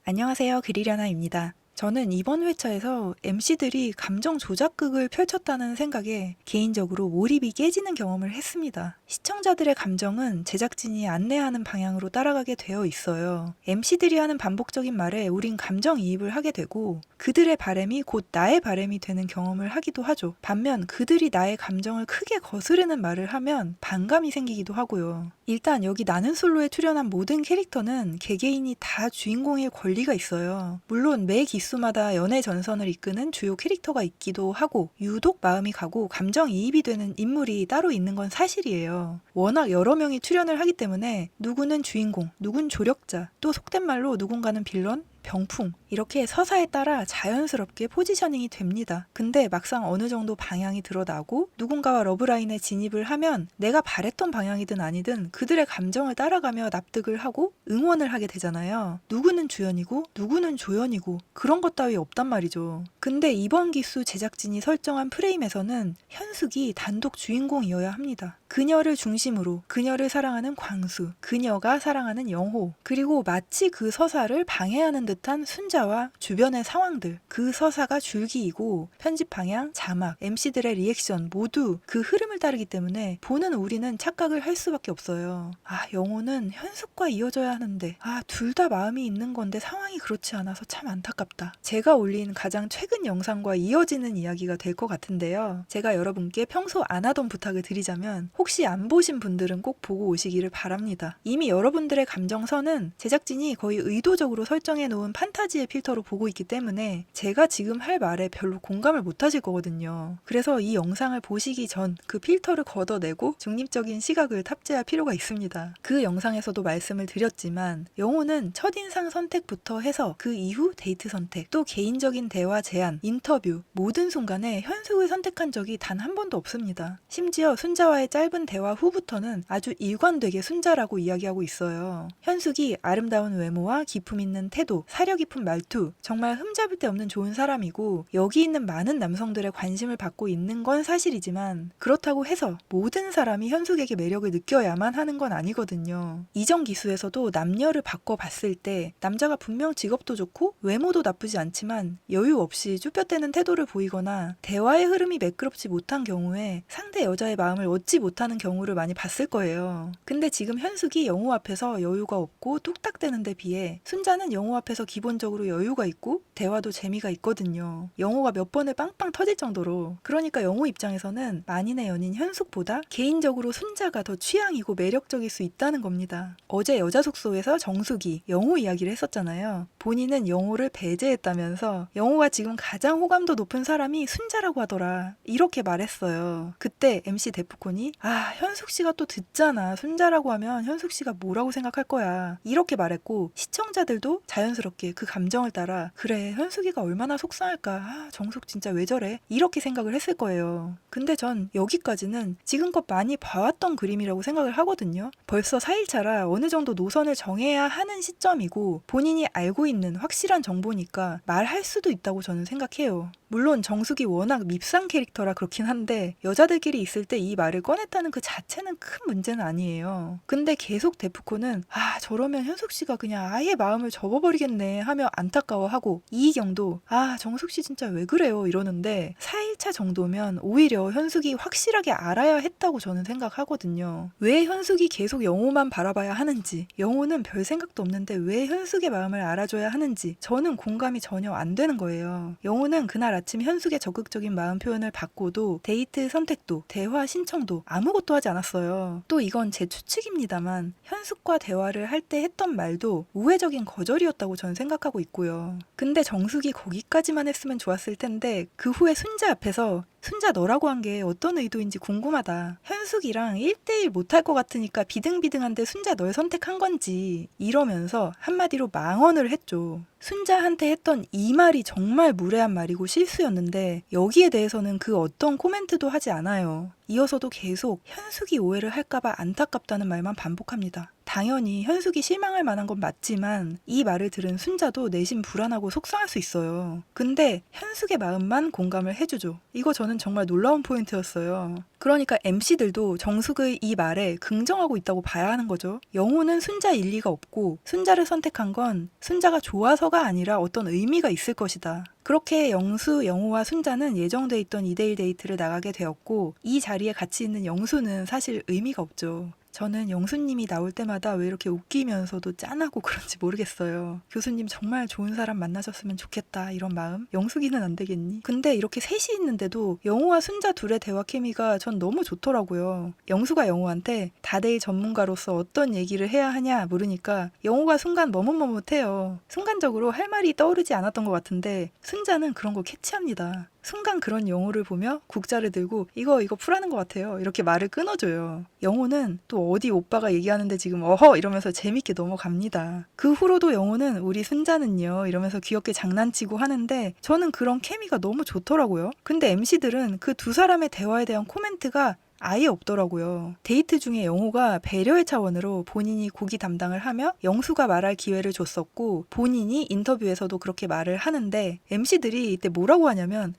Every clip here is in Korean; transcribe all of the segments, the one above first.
안녕하세요. 그리려나입니다. 저는 이번 회차에서 MC들이 감정 조작극을 펼쳤다는 생각에 개인적으로 몰입이 깨지는 경험을 했습니다. 시청자들의 감정은 제작진이 안내하는 방향으로 따라가게 되어 있어요. MC들이 하는 반복적인 말에 우린 감정이입을 하게 되고 그들의 바램이 곧 나의 바램이 되는 경험을 하기도 하죠. 반면 그들이 나의 감정을 크게 거스르는 말을 하면 반감이 생기기도 하고요. 일단 여기 나는 솔로에 출연한 모든 캐릭터는 개개인이 다 주인공일 권리가 있어요. 물론 매 기수마다 연애 전선을 이끄는 주요 캐릭터가 있기도 하고 유독 마음이 가고 감정이입이 되는 인물이 따로 있는 건 사실이에요. 워낙 여러 명이 출연을 하기 때문에 누구는 주인공, 누군 조력자, 또 속된 말로 누군가는 빌런, 병풍 이렇게 서사에 따라 자연스럽게 포지셔닝이 됩니다. 근데 막상 어느 정도 방향이 드러나고 누군가와 러브라인에 진입을 하면 내가 바랬던 방향이든 아니든 그들의 감정을 따라가며 납득을 하고 응원을 하게 되잖아요. 누구는 주연이고 누구는 조연이고 그런 것 따위 없단 말이죠. 근데 이번 기수 제작진이 설정한 프레임에서는 현숙이 단독 주인공이어야 합니다. 그녀를 중심으로 그녀를 사랑하는 광수, 그녀가 사랑하는 영호, 그리고 마치 그 서사를 방해하는 듯한 순자와 주변의 상황들, 그 서사가 줄기이고 편집 방향, 자막, MC들의 리액션 모두 그 흐름을 따르기 때문에 보는 우리는 착각을 할 수밖에 없어요. 아, 영호는 현숙과 이어져야 하는데 둘 다 마음이 있는 건데 상황이 그렇지 않아서 참 안타깝다. 제가 올린 가장 최근 영상과 이어지는 이야기가 될 것 같은데요. 제가 여러분께 평소 안 하던 부탁을 드리자면 혹시 안 보신 분들은 꼭 보고 오시기를 바랍니다. 이미 여러분들의 감정선은 제작진이 거의 의도적으로 설정해 놓은 판타지의 필터로 보고 있기 때문에 제가 지금 할 말에 별로 공감을 못 하실 거거든요. 그래서 이 영상을 보시기 전 그 필터를 걷어내고 중립적인 시각을 탑재할 필요가 있습니다. 그 영상에서도 말씀을 드렸지만 영호는 첫인상 선택부터 해서 그 이후 데이트 선택, 또 개인적인 대화 제안, 인터뷰 모든 순간에 현숙을 선택한 적이 단 한 번도 없습니다. 심지어 순자와의 짧은 대화 후부터는 아주 일관되게 순자라고 이야기하고 있어요. 현숙이 아름다운 외모와 기품 있는 태도, 사려 깊은 말투, 정말 흠잡을 데 없는 좋은 사람이고 여기 있는 많은 남성들의 관심을 받고 있는 건 사실이지만 그렇다고 해서 모든 사람이 현숙에게 매력을 느껴야만 하는 건 아니거든요. 이전 기수에서도 남녀를 바꿔봤을 때 남자가 분명 직업도 좋고 외모도 나쁘지 않지만 여유 없이 쭈뼛대는 태도를 보이거나 대화의 흐름이 매끄럽지 못한 경우에 상대 여자의 마음을 얻지 못하는 경우를 많이 봤을 거예요. 근데 지금 현숙이 영호 앞에서 여유가 없고 뚝딱대는 데 비해 순자는 영호 앞에서 기본적으로 여유가 있고 대화도 재미가 있거든요. 영호가 몇 번을 빵빵 터질 정도로. 그러니까 영호 입장에서는 만인의 연인 현숙보다 개인적으로 순자가 더 취향이고 매력적일 수 있다는 겁니다. 어제 여자 숙소에서 정숙이 영호 이야기를 했었잖아요. 본인은 영호를 배제했다면서 영호가 지금 가장 호감도 높은 사람이 순자라고 하더라. 이렇게 말했어요. 그때 MC 데프콘이 현숙 씨가 또 듣잖아. 순자라고 하면 현숙 씨가 뭐라고 생각할 거야. 이렇게 말했고 시청자들도 자연스럽게 그 감정을 따라 그래 현숙이가 얼마나 속상할까. 정숙 진짜 왜 저래. 이렇게 생각을 했을 거예요. 근데 전 여기까지는 지금껏 많이 봐왔던 그림이라고 생각을 하거든요. 벌써 4일차라 어느 정도 노선을 정해야 하는 시점이고 본인이 알고 있는 확실한 정보니까 말할 수도 있다고 저는 생각해요. 물론 정숙이 워낙 밉상 캐릭터라 그렇긴 한데 여자들끼리 있을 때 이 말을 꺼냈다는 그 자체는 큰 문제는 아니에요. 근데 계속 데프콘은 저러면 현숙씨가 그냥 아예 마음을 접어버리겠네 하며 안타까워하고 이희경도 정숙씨 진짜 왜 그래요 이러는데 4일차 정도면 오히려 현숙이 확실하게 알아야 했다고 저는 생각하거든요. 왜 현숙이 계속 영호만 바라봐야 하는지, 영호는 별 생각도 없는데 왜 현숙의 마음을 알아줘야 하는지 저는 공감이 전혀 안 되는 거예요. 영호는 그날 아침 현숙의 적극적인 마음 표현을 받고도 데이트 선택도 대화 신청도 아무것도 하지 않았어요. 또 이건 제 추측입니다만 현숙과 대화를 할 때 했던 말도 우회적인 거절이었다고 저는 생각하고 있고요. 근데 정숙이 거기까지만 했으면 좋았을 텐데 그 후에 순자 앞에서 순자 너라고 한 게 어떤 의도인지 궁금하다. 현숙이랑 1대1 못할 것 같으니까 비등비등한데 순자 널 선택한 건지 이러면서 한마디로 망언을 했죠. 순자한테 했던 이 말이 정말 무례한 말이고 실수였는데 여기에 대해서는 그 어떤 코멘트도 하지 않아요. 이어서도 계속 현숙이 오해를 할까봐 안타깝다는 말만 반복합니다. 당연히 현숙이 실망할 만한 건 맞지만 이 말을 들은 순자도 내심 불안하고 속상할 수 있어요. 근데 현숙의 마음만 공감을 해주죠. 이거 저는 정말 놀라운 포인트였어요. 그러니까 MC들도 정숙의 이 말에 긍정하고 있다고 봐야 하는 거죠. 영호는 순자 일리가 없고 순자를 선택한 건 순자가 좋아서가 아니라 어떤 의미가 있을 것이다. 그렇게 영수, 영호와 순자는 예정돼 있던 2대1 데이트를 나가게 되었고 이 자리에 같이 있는 영수는 사실 의미가 없죠. 저는 영수님이 나올 때마다 왜 이렇게 웃기면서도 짠하고 그런지 모르겠어요. 교수님 정말 좋은 사람 만나셨으면 좋겠다 이런 마음. 영숙이는 안 되겠니? 근데 이렇게 셋이 있는데도 영호와 순자 둘의 대화 케미가 전 너무 좋더라고요. 영수가 영호한테 다대일 전문가로서 어떤 얘기를 해야 하냐 물으니까 영호가 순간 머뭇머뭇해요. 순간적으로 할 말이 떠오르지 않았던 것 같은데 순자는 그런 거 캐치합니다. 순간 그런 영호를 보며 국자를 들고 이거 풀하는 것 같아요. 이렇게 말을 끊어줘요. 영호는 또 어디 오빠가 얘기하는데 지금 어허 이러면서 재밌게 넘어갑니다. 그 후로도 영호는 우리 순자는요 이러면서 귀엽게 장난치고 하는데 저는 그런 케미가 너무 좋더라고요. 근데 MC들은 그 두 사람의 대화에 대한 코멘트가 아예 없더라고요. 데이트 중에 영호가 배려의 차원으로 본인이 고기 담당을 하며 영수가 말할 기회를 줬었고 본인이 인터뷰에서도 그렇게 말을 하는데 MC들이 이때 뭐라고 하냐면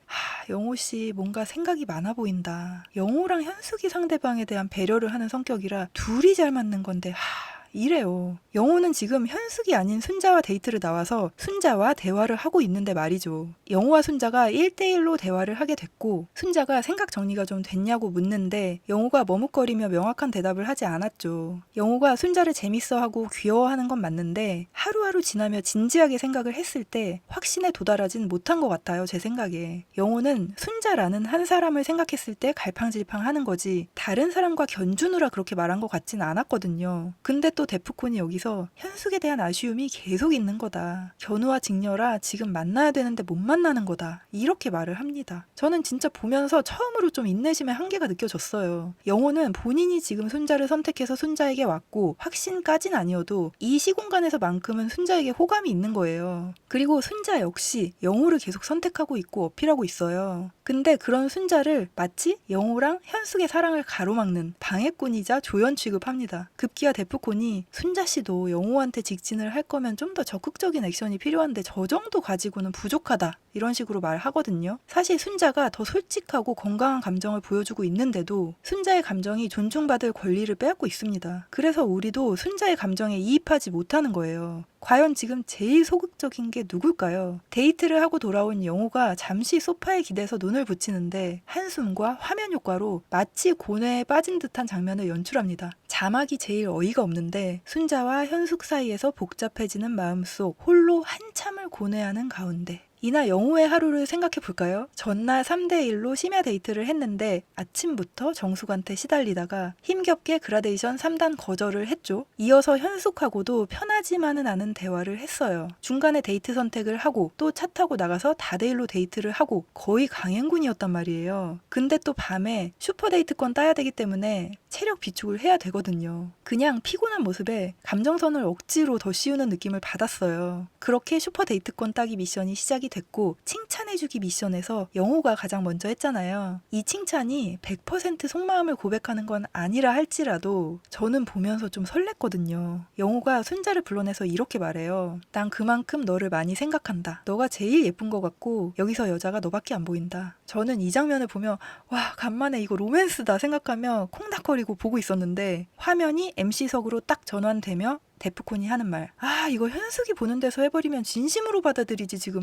영호씨 뭔가 생각이 많아 보인다. 영호랑 현숙이 상대방에 대한 배려를 하는 성격이라 둘이 잘 맞는 건데 이래요. 영호는 지금 현숙이 아닌 순자와 데이트를 나와서 순자와 대화를 하고 있는데 말이죠. 영호와 순자가 1대1로 대화를 하게 됐고 순자가 생각 정리가 좀 됐냐고 묻는데 영호가 머뭇거리며 명확한 대답을 하지 않았죠. 영호가 순자를 재밌어하고 귀여워하는 건 맞는데 하루하루 지나며 진지하게 생각을 했을 때 확신에 도달하진 못한 것 같아요. 제 생각에. 영호는 순자라는 한 사람을 생각했을 때 갈팡질팡하는 거지 다른 사람과 견주느라 그렇게 말한 것 같진 않았거든요. 근데 또 데프콘이 여기서 현숙에 대한 아쉬움이 계속 있는 거다. 견우와 직녀라 지금 만나야 되는데 못 만나는 거다. 이렇게 말을 합니다. 저는 진짜 보면서 처음으로 좀 인내심의 한계가 느껴졌어요. 영호는 본인이 지금 순자를 선택해서 순자에게 왔고 확신까진 아니어도 이 시공간에서만큼은 순자에게 호감이 있는 거예요. 그리고 순자 역시 영호를 계속 선택하고 있고 어필하고 있어요. 근데 그런 순자를 마치 영호랑 현숙의 사랑을 가로막는 방해꾼이자 조연 취급합니다. 급기야 데프콘이 순자씨도 영호한테 직진을 할 거면 좀 더 적극적인 액션이 필요한데 저 정도 가지고는 부족하다. 이런 식으로 말하거든요. 사실 순자가 더 솔직하고 건강한 감정을 보여주고 있는데도 순자의 감정이 존중받을 권리를 빼앗고 있습니다. 그래서 우리도 순자의 감정에 이입하지 못하는 거예요. 과연 지금 제일 소극적인 게 누굴까요? 데이트를 하고 돌아온 영호가 잠시 소파에 기대서 눈을 붙이는데 한숨과 화면 효과로 마치 고뇌에 빠진 듯한 장면을 연출합니다. 자막이 제일 어이가 없는데 순자와 현숙 사이에서 복잡해지는 마음속 홀로 한참을 고뇌하는 가운데 이날 영호의 하루를 생각해 볼까요? 전날 3대1로 심야 데이트를 했는데 아침부터 정숙한테 시달리다가 힘겹게 그라데이션 3단 거절을 했죠. 이어서 현숙하고도 편하지만은 않은 대화를 했어요. 중간에 데이트 선택을 하고 또 차 타고 나가서 다대일로 데이트를 하고 거의 강행군이었단 말이에요. 근데 또 밤에 슈퍼데이트권 따야 되기 때문에 체력 비축을 해야 되거든요. 그냥 피곤한 모습에 감정선을 억지로 더 씌우는 느낌을 받았어요. 그렇게 슈퍼데이트권 따기 미션이 시작이 됐고 칭찬해주기 미션에서 영호가 가장 먼저 했잖아요. 이 칭찬이 100% 속마음을 고백하는 건 아니라 할지라도 저는 보면서 좀 설렜거든요. 영호가 순자를 불러내서 이렇게 말해요. 난 그만큼 너를 많이 생각한다. 너가 제일 예쁜 것 같고 여기서 여자가 너밖에 안 보인다. 저는 이 장면을 보며 와 간만에 이거 로맨스다 생각하며 콩닥거리고 보고 있었는데 화면이 MC석으로 딱 전환되며 데프콘이 하는 말 이거 현숙이 보는 데서 해버리면 진심으로 받아들이지 지금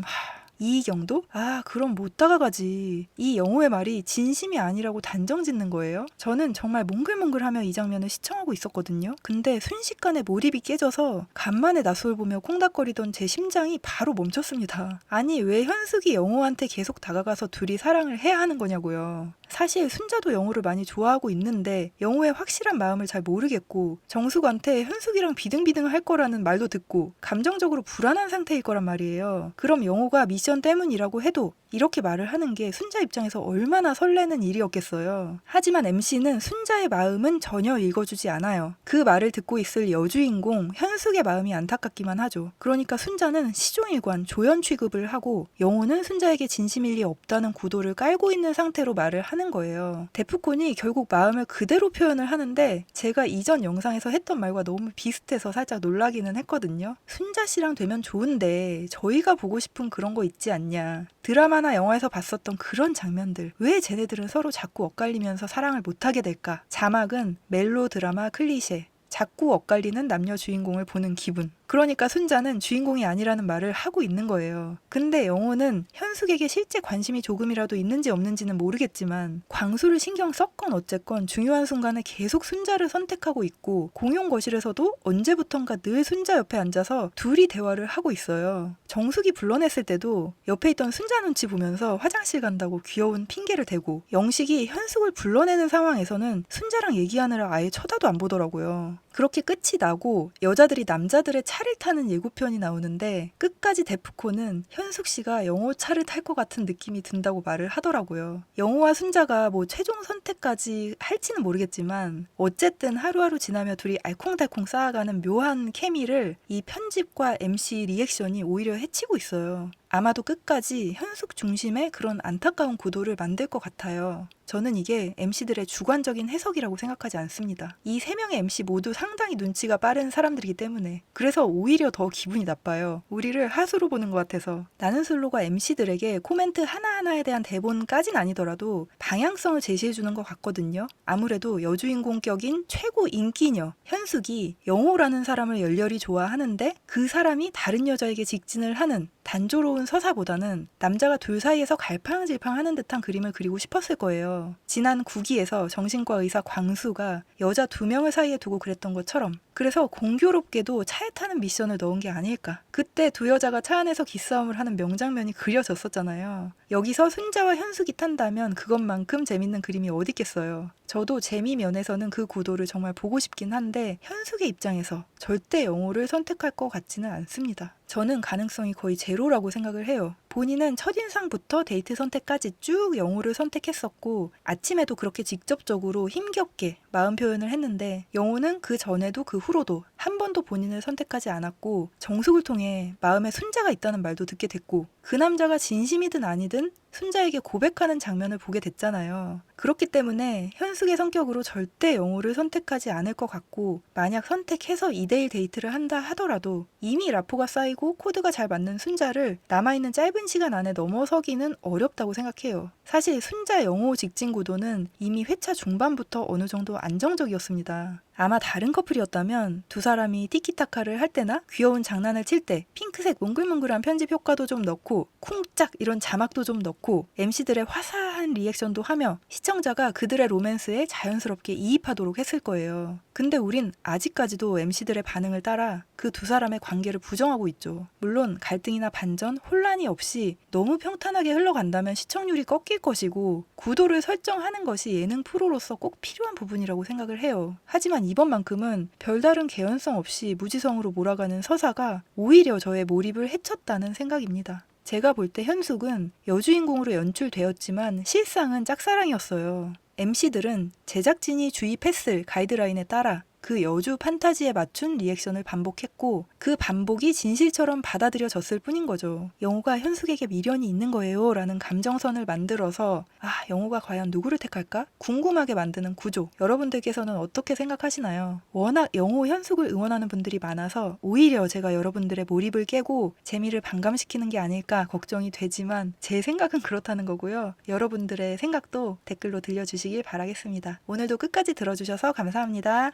이경도? 그럼 못 다가가지. 이 영호의 말이 진심이 아니라고 단정짓는 거예요. 저는 정말 몽글몽글하며 이 장면을 시청하고 있었거든요. 근데 순식간에 몰입이 깨져서 간만에 낯설 보며 콩닥거리던 제 심장이 바로 멈췄습니다. 아니 왜 현숙이 영호한테 계속 다가가서 둘이 사랑을 해야 하는 거냐고요. 사실 순자도 영호를 많이 좋아하고 있는데 영호의 확실한 마음을 잘 모르겠고 정숙한테 현숙이랑 비등비등 할 거라는 말도 듣고 감정적으로 불안한 상태일 거란 말이에요. 그럼 영호가 미션 때문이라고 해도 이렇게 말을 하는 게 순자 입장에서 얼마나 설레는 일이었겠어요. 하지만 MC는 순자의 마음은 전혀 읽어주지 않아요. 그 말을 듣고 있을 여주인공 현숙의 마음이 안타깝기만 하죠. 그러니까 순자는 시종일관 조연 취급을 하고 영호는 순자에게 진심일 리 없다는 구도를 깔고 있는 상태로 말을 하는 하는 거예요. 데프콘이 결국 마음을 그대로 표현을 하는데 제가 이전 영상에서 했던 말과 너무 비슷해서 살짝 놀라기는 했거든요. 순자 씨랑 되면 좋은데 저희가 보고 싶은 그런 거 있지 않냐. 드라마나 영화에서 봤었던 그런 장면들. 왜 쟤네들은 서로 자꾸 엇갈리면서 사랑을 못하게 될까? 자막은 멜로 드라마 클리셰. 자꾸 엇갈리는 남녀 주인공을 보는 기분. 그러니까 순자는 주인공이 아니라는 말을 하고 있는 거예요. 근데 영호는 현숙에게 실제 관심이 조금이라도 있는지 없는지는 모르겠지만 광수를 신경 썼건 어쨌건 중요한 순간에 계속 순자를 선택하고 있고 공용 거실에서도 언제부턴가 늘 순자 옆에 앉아서 둘이 대화를 하고 있어요. 정숙이 불러냈을 때도 옆에 있던 순자 눈치 보면서 화장실 간다고 귀여운 핑계를 대고 영식이 현숙을 불러내는 상황에서는 순자랑 얘기하느라 아예 쳐다도 안 보더라고요. 그렇게 끝이 나고 여자들이 남자들의 차를 타는 예고편이 나오는데 끝까지 데프콘은 현숙 씨가 영호 차를 탈 것 같은 느낌이 든다고 말을 하더라고요. 영호와 순자가 뭐 최종 선택까지 할지는 모르겠지만 어쨌든 하루하루 지나며 둘이 알콩달콩 쌓아가는 묘한 케미를 이 편집과 MC 리액션이 오히려 해치고 있어요. 아마도 끝까지 현숙 중심의 그런 안타까운 구도를 만들 것 같아요. 저는 이게 MC들의 주관적인 해석이라고 생각하지 않습니다. 이 세 명의 MC 모두 상당히 눈치가 빠른 사람들이기 때문에 그래서 오히려 더 기분이 나빠요. 우리를 하수로 보는 것 같아서. 나는 솔로가 MC들에게 코멘트 하나하나에 대한 대본까진 아니더라도 방향성을 제시해주는 것 같거든요. 아무래도 여주인공격인 최고 인기녀 현숙이 영호라는 사람을 열렬히 좋아하는데 그 사람이 다른 여자에게 직진을 하는 단조로운 서사보다는 남자가 둘 사이에서 갈팡질팡하는 듯한 그림을 그리고 싶었을 거예요. 지난 9기에서 정신과 의사 광수가 여자 2명을 사이에 두고 그랬던 것처럼 그래서 공교롭게도 차에 타는 미션을 넣은 게 아닐까. 그때 두 여자가 차 안에서 기싸움을 하는 명장면이 그려졌었잖아요. 여기서 순자와 현숙이 탄다면 그것만큼 재밌는 그림이 어디 있겠어요. 저도 재미 면에서는 그 구도를 정말 보고 싶긴 한데 현숙의 입장에서 절대 영호를 선택할 것 같지는 않습니다. 저는 가능성이 거의 제로라고 생각을 해요. 본인은 첫인상부터 데이트 선택까지 쭉 영호를 선택했었고 아침에도 그렇게 직접적으로 힘겹게 마음 표현을 했는데 영호는 그 전에도 그 후로도 한 번도 본인을 선택하지 않았고 정숙을 통해 마음에 순자가 있다는 말도 듣게 됐고 그 남자가 진심이든 아니든 순자에게 고백하는 장면을 보게 됐잖아요. 그렇기 때문에 현숙의 성격으로 절대 영호를 선택하지 않을 것 같고 만약 선택해서 2대1 데이트를 한다 하더라도 이미 라포가 쌓이고 코드가 잘 맞는 순자를 남아있는 짧은 시간 안에 넘어서기는 어렵다고 생각해요. 사실 순자 영호 직진 구도는 이미 회차 중반부터 어느 정도 안정적이었습니다. 아마 다른 커플이었다면 두 사람이 티키타카를 할 때나 귀여운 장난을 칠 때 핑크색 몽글몽글한 편집 효과도 좀 넣고 쿵짝 이런 자막도 좀 넣고 MC들의 화사한 리액션도 하며 시청자가 그들의 로맨스에 자연스럽게 이입하도록 했을 거예요. 근데 우린 아직까지도 MC들의 반응을 따라 그 두 사람의 관계를 부정하고 있죠. 물론 갈등이나 반전, 혼란이 없이 너무 평탄하게 흘러간다면 시청률이 꺾일 것이고 구도를 설정하는 것이 예능 프로로서 꼭 필요한 부분이라고 생각을 해요. 하지만 이번만큼은 별다른 개연성 없이 무지성으로 몰아가는 서사가 오히려 저의 몰입을 해쳤다는 생각입니다. 제가 볼 때 현숙은 여주인공으로 연출되었지만 실상은 짝사랑이었어요. MC들은 제작진이 주입했을 가이드라인에 따라 그 여주 판타지에 맞춘 리액션을 반복했고 그 반복이 진실처럼 받아들여졌을 뿐인 거죠. 영호가 현숙에게 미련이 있는 거예요 라는 감정선을 만들어서 영호가 과연 누구를 택할까? 궁금하게 만드는 구조. 여러분들께서는 어떻게 생각하시나요? 워낙 영호 현숙을 응원하는 분들이 많아서 오히려 제가 여러분들의 몰입을 깨고 재미를 반감시키는 게 아닐까 걱정이 되지만 제 생각은 그렇다는 거고요. 여러분들의 생각도 댓글로 들려주시길 바라겠습니다. 오늘도 끝까지 들어주셔서 감사합니다.